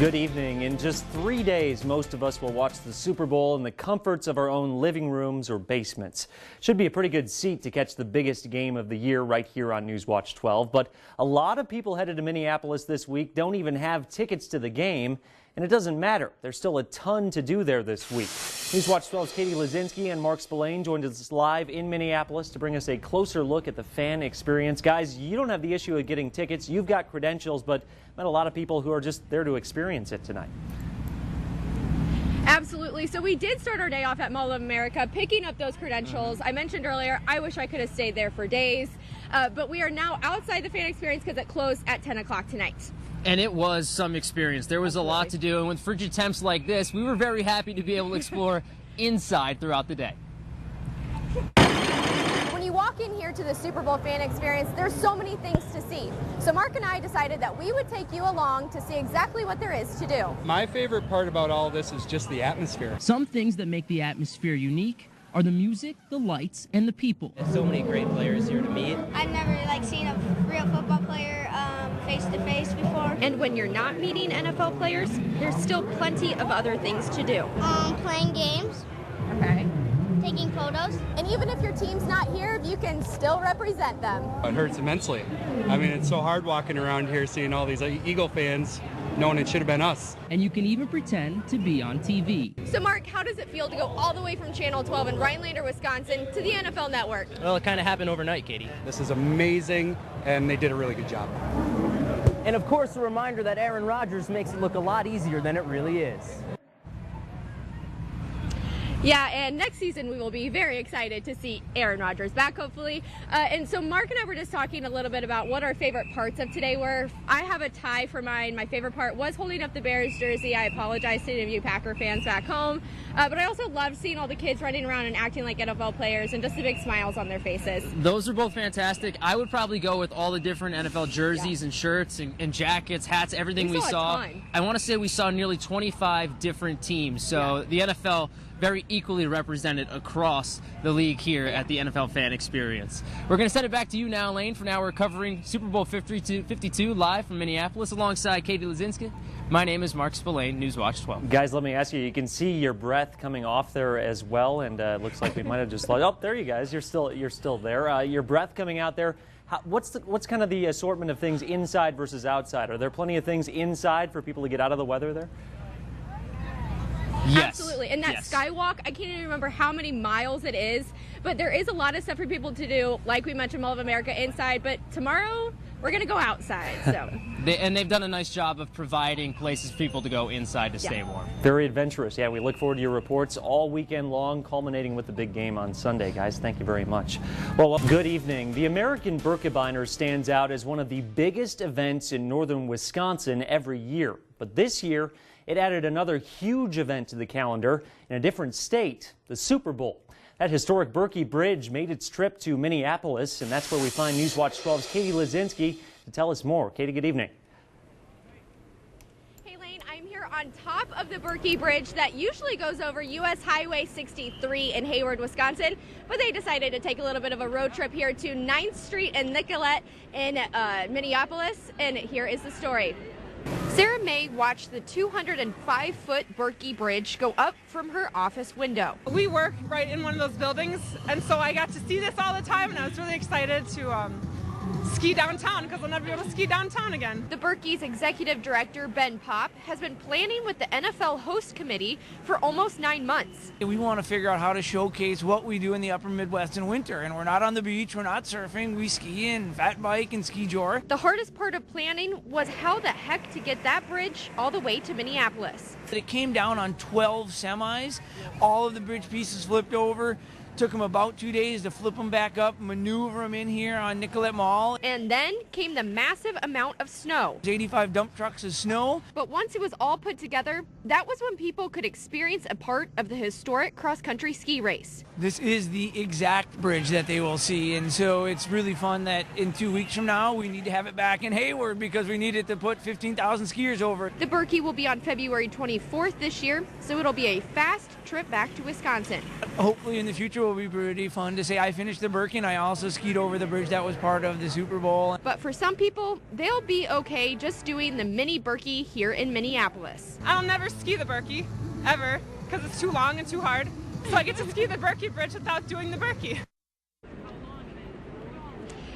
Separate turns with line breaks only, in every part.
Good evening. In just 3 days, most of us will watch the Super Bowl in the comforts of our own living rooms or basements. Should be a pretty good seat to catch the biggest game of the year right here on Newswatch 12. But a lot of people headed to Minneapolis this week don't even have tickets to the game. And it doesn't matter. There's still a ton to do there this week. Newswatch 12's Katie Lazinski and Mark Spillane joined us live in Minneapolis to bring us a closer look at the fan experience. Guys, you don't have the issue of getting tickets. You've got credentials, but met a lot of people who are just there to experience it tonight.
Absolutely. So we did start our day off at Mall of America, picking up those credentials. I mentioned earlier, I wish I could have stayed there for days, but we are now outside the fan experience because it closed at 10 o'clock tonight.
And it was some experience. There was a lot to do, and with frigid temps like this, we were very happy to be able to explore inside throughout the day.
When you walk in here to the Super Bowl fan experience, there's so many things to see. So Mark and I decided that we would take you along to see exactly what there is to do.
My favorite part about all this is just the atmosphere.
Some things that make the atmosphere unique are the music, the lights, and the people.
There's so many great players here to meet.
I've never seen a real football player face to face before.
And when you're not meeting NFL players, there's still plenty of other things to do.
Playing games.
Okay.
Taking photos.
And even if your team's not here, you can still represent them.
It hurts immensely. I mean, it's so hard walking around here seeing all these Eagle fans knowing it should have been us.
And you can even pretend to be on TV.
So Mark, how does it feel to go all the way from Channel 12 in Rhinelander, Wisconsin to the NFL Network?
Well, it kind of happened overnight, Katie.
This is amazing, and they did a really good job.
And of course, a reminder that Aaron Rodgers makes it look a lot easier than it really is.
Yeah, and next season we will be very excited to see Aaron Rodgers back, hopefully. And so Mark and I were just talking a little bit about what our favorite parts of today were. I have a tie for mine. My favorite part was holding up the Bears jersey. I apologize to any of you Packer fans back home. But I also loved seeing all the kids running around and acting like NFL players and just the big smiles on their faces.
Those are both fantastic. I would probably go with all the different NFL jerseys and shirts and jackets, hats, everything we saw. I want to say we saw nearly 25 different teams. So the NFL very equally represented across the league here at the NFL fan experience. We're going to send it back to you now, Lane. For now, we're covering Super Bowl 52 live from Minneapolis alongside Katie Lazinski. My name is Mark Spillane, Newswatch 12.
Guys, let me ask you, you can see your breath coming off there as well, and it looks like we might have just lost. Oh, there you guys, you're still there. Your breath coming out there. What's kind of the assortment of things inside versus outside? Are there plenty of things inside for people to get out of the weather there?
Yes.
Absolutely. And that skywalk, I can't even remember how many miles it is, but there is a lot of stuff for people to do, like we mentioned, Mall of America inside, but tomorrow we're going to go outside. So.
And they've done a nice job of providing places for people to go inside to stay warm.
Very adventurous. Yeah, we look forward to your reports all weekend long, culminating with the big game on Sunday. Guys, thank you very much. Well, good evening. The American Birkebeiner stands out as one of the biggest events in northern Wisconsin every year. But this year, it added another huge event to the calendar in a different state, the Super Bowl. That historic Berkey Bridge made its trip to Minneapolis, and that's where we find Newswatch 12's Katie Lazinski to tell us more. Katie, good evening.
Hey, Lane, I'm here on top of the Berkey Bridge that usually goes over U.S. Highway 63 in Hayward, Wisconsin, but they decided to take a little bit of a road trip here to 9th Street and Nicollet in Minneapolis, and here is the story. Sarah May watched the 205-foot Berkey Bridge go up from her office window.
We work right in one of those buildings, and so I got to see this all the time, and I was really excited to ski downtown because I'll never be able to ski downtown again.
The Berkey's executive director, Ben Popp, has been planning with the NFL host committee for almost 9 months.
We want to figure out how to showcase what we do in the upper Midwest in winter, and we're not on the beach, we're not surfing, we ski and fat bike and ski jor.
The hardest part of planning was how the heck to get that bridge all the way to Minneapolis.
It came down on 12 semis, all of the bridge pieces flipped over. Took them about 2 days to flip them back up, maneuver them in here on Nicollet Mall.
And then came the massive amount of snow.
85 dump trucks of snow.
But once it was all put together, that was when people could experience a part of the historic cross-country ski race.
This is the exact bridge that they will see, and so it's really fun that in 2 weeks from now we need to have it back in Hayward because we need it to put 15,000 skiers over.
The Berkey will be on February 24th this year, so it'll be a fast trip back to Wisconsin.
Hopefully in the future will be pretty fun to say I finished the Birkie and I also skied over the bridge that was part of the Super Bowl.
But for some people, they'll be okay just doing the mini Birkie here in Minneapolis.
I'll never ski the Birkie, ever, because it's too long and too hard. So I get to ski the Birkie bridge without doing the Birkie.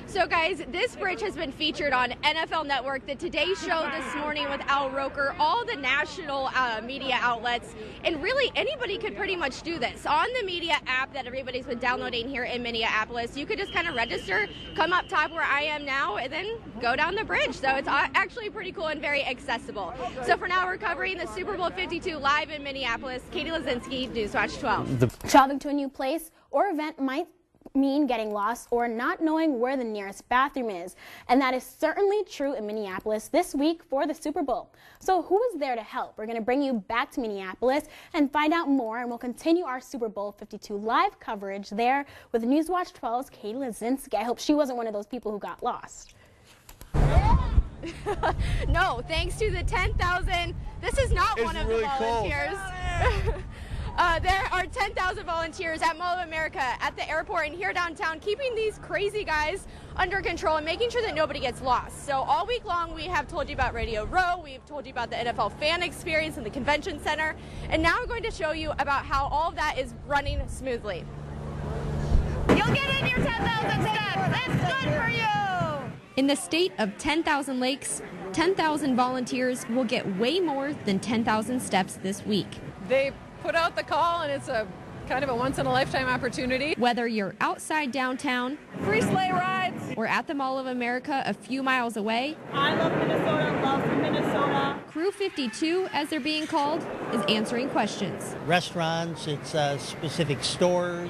So guys, this bridge has been featured on NFL Network, the Today Show this morning with Al Roker, all the national media outlets, and really anybody could pretty much do this. On the media app that everybody's been downloading here in Minneapolis, you could just kind of register, come up top where I am now, and then go down the bridge. So it's actually pretty cool and very accessible. So for now, we're covering the Super Bowl 52 live in Minneapolis. Katie Lazinski, Newswatch 12.
Traveling to a new place or event might mean getting lost or not knowing where the nearest bathroom is, and that is certainly true in Minneapolis this week for the Super Bowl. So who is there to help? We're going to bring you back to Minneapolis and find out more, and we'll continue our Super Bowl 52 live coverage there with Newswatch 12's Katie Lazinski. I hope she wasn't one of those people who got lost.
No, thanks to the 10,000. This is not one of the volunteers. There are 10,000 volunteers at Mall of America, at the airport, and here downtown, keeping these crazy guys under control and making sure that nobody gets lost. So all week long, we have told you about Radio Row, we've told you about the NFL fan experience in the convention center, and now we're going to show you about how all of that is running smoothly.
You'll get in your 10,000 steps. It's good for you.
In the state of 10,000 lakes, 10,000 volunteers will get way more than 10,000 steps this week.
They put out the call, and it's a kind of a once-in-a-lifetime opportunity.
Whether you're outside downtown,
Free sleigh rides.
or at the Mall of America a few miles away,
I love Minnesota, love Minnesota.
Crew 52, as they're being called, is answering questions.
Restaurants, it's specific stores,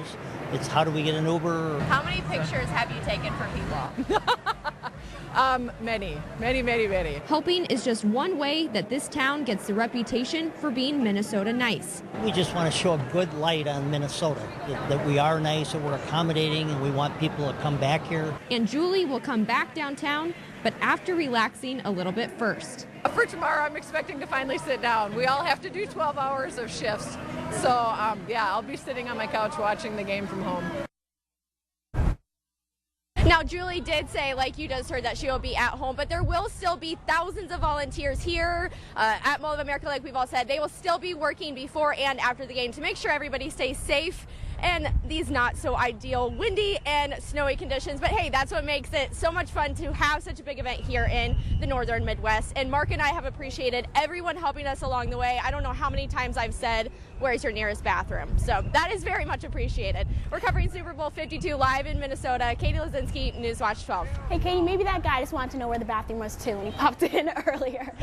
it's how do we get an Uber.
How many pictures have you taken for people?
Many.
Helping is just one way that this town gets the reputation for being Minnesota nice.
We just want to show a good light on Minnesota, that we are nice and we're accommodating and we want people to come back here.
And Julie will come back downtown, but after relaxing a little bit first.
For tomorrow, I'm expecting to finally sit down. We all have to do 12 hours of shifts. So, I'll be sitting on my couch watching the game from home.
Now, Julie did say, like you just heard, that she will be at home, but there will still be thousands of volunteers here at Mall of America, like we've all said. They will still be working before and after the game to make sure everybody stays safe in these not so ideal windy and snowy conditions. But hey, that's what makes it so much fun to have such a big event here in the northern Midwest. And Mark and I have appreciated everyone helping us along the way. I don't know how many times I've said, where's your nearest bathroom? So that is very much appreciated. We're covering Super Bowl 52 live in Minnesota. Katie Lazinski, Newswatch 12.
Hey, Katie, maybe that guy just wanted to know where the bathroom was too when he popped in earlier.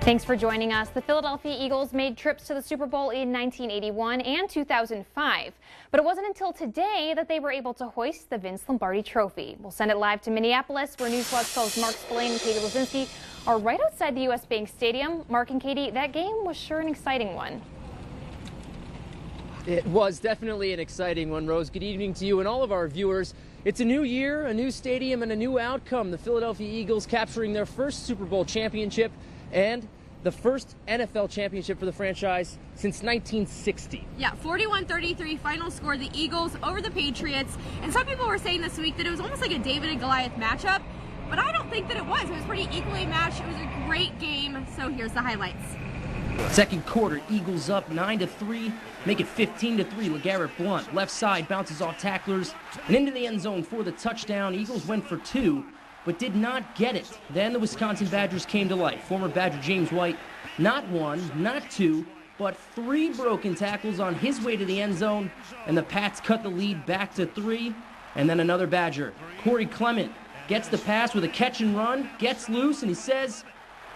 Thanks for joining us. The Philadelphia Eagles made trips to the Super Bowl in 1981 and 2005, but it wasn't until today that they were able to hoist the Vince Lombardi Trophy. We'll send it live to Minneapolis, where Newswatch 12's Mark Spillane and Katie Lazinski are right outside the U.S. Bank Stadium. Mark and Katie, that game was sure an exciting one.
It was definitely an exciting one, Rose. Good evening to you and all of our viewers. It's a new year, a new stadium, and a new outcome. The Philadelphia Eagles capturing their first Super Bowl championship and the first NFL championship for the franchise since 1960.
Yeah, 41-33 final score, the Eagles over the Patriots. And some people were saying this week that it was almost like a David and Goliath matchup, but I don't think that it was. It was pretty equally matched. It was a great game. So here's the highlights.
Second quarter, Eagles up 9-3, make it 15-3. LeGarrette Blount, left side, bounces off tacklers and into the end zone for the touchdown. Eagles went for two, but did not get it. Then the Wisconsin Badgers came to life. Former Badger James White, not one, not two, but three broken tackles on his way to the end zone, and the Pats cut the lead back to 3. And then another Badger, Corey Clement, gets the pass with a catch and run, gets loose, and he says,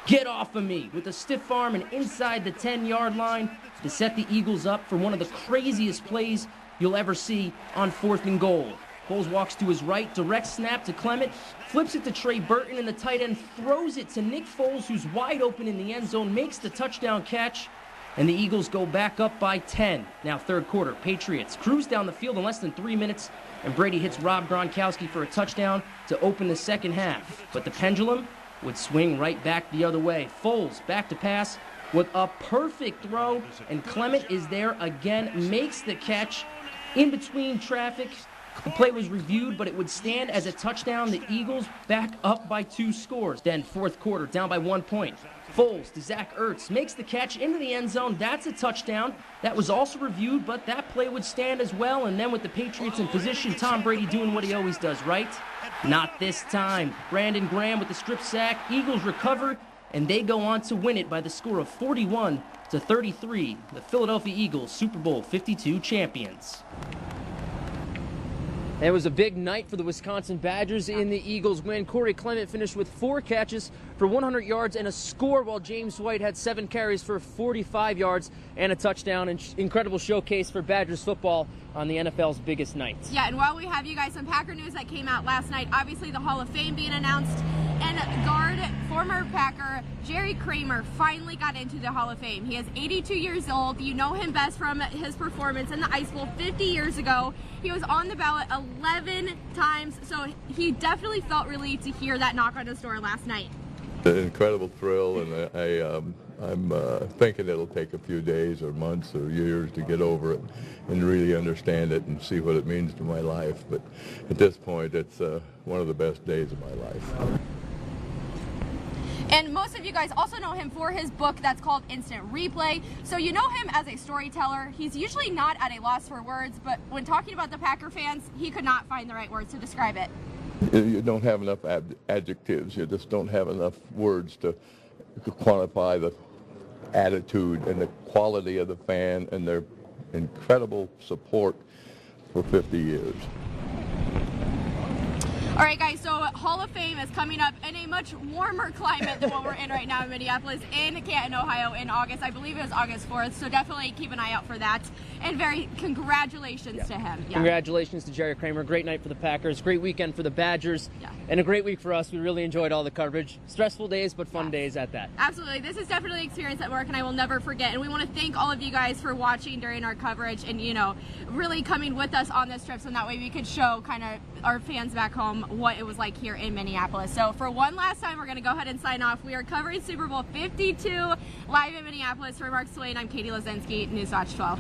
"Get off of me," with a stiff arm and inside the 10-yard line to set the Eagles up for one of the craziest plays you'll ever see on 4th and goal. Foles walks to his right, direct snap to Clement, flips it to Trey Burton, and the tight end throws it to Nick Foles, who's wide open in the end zone, makes the touchdown catch, and the Eagles go back up by 10. Now third quarter, Patriots cruise down the field in less than 3 minutes, and Brady hits Rob Gronkowski for a touchdown to open the second half. But the pendulum would swing right back the other way. Foles back to pass, with a perfect throw, and Clement is there again, makes the catch in between traffic. The play was reviewed, but it would stand as a touchdown. The Eagles back up by 2 scores. Then fourth quarter, down by 1 point. Foles to Zach Ertz, makes the catch into the end zone. That's a touchdown. That was also reviewed, but that play would stand as well. And then with the Patriots in position, Tom Brady doing what he always does, right? Not this time. Brandon Graham with the strip sack. Eagles recover, and they go on to win it by the score of 41-33. The Philadelphia Eagles, Super Bowl 52 champions.
It was a big night for the Wisconsin Badgers in the Eagles win. Corey Clement finished with 4 catches for 100 yards and a score, while James White had 7 carries for 45 yards and a touchdown. An incredible showcase for Badgers football on the NFL's biggest night.
Yeah, and while we have you guys, some Packer news that came out last night. Obviously, the Hall of Fame being announced, and guard former Packer Jerry Kramer finally got into the Hall of Fame. He is 82 years old. You know him best from his performance in the Ice Bowl 50 years ago. He was on the ballot 11 times, so he definitely felt relieved to hear that knock on his door last night.
An incredible thrill, and I'm thinking it'll take a few days or months or years to get over it and really understand it and see what it means to my life. But at this point, it's one of the best days of my life.
And most of you guys also know him for his book that's called Instant Replay. So you know him as a storyteller. He's usually not at a loss for words, but when talking about the Packer fans, he could not find the right words to describe it.
You don't have enough adjectives. You just don't have enough words to quantify the attitude and the quality of the fan and their incredible support for 50 years.
All right, guys, so Hall of Fame is coming up in a much warmer climate than what we're in right now in Minneapolis, in Canton, Ohio in August. I believe it was August 4th, so definitely keep an eye out for that. And very congratulations to him. Yeah.
Congratulations to Jerry Kramer. Great night for the Packers. Great weekend for the Badgers.
Yeah.
And a great week for us. We really enjoyed all the coverage. Stressful days, but fun days at that.
Absolutely. This is definitely an experience at work, and I will never forget. And we want to thank all of you guys for watching during our coverage and, you know, really coming with us on this trip, so that way we could show kind of our fans back home what it was like here in Minneapolis. So for one last time, we're going to go ahead and sign off. We are covering Super Bowl 52 live in Minneapolis. For Mark Swain, I'm Katie Lozinski, Newswatch 12.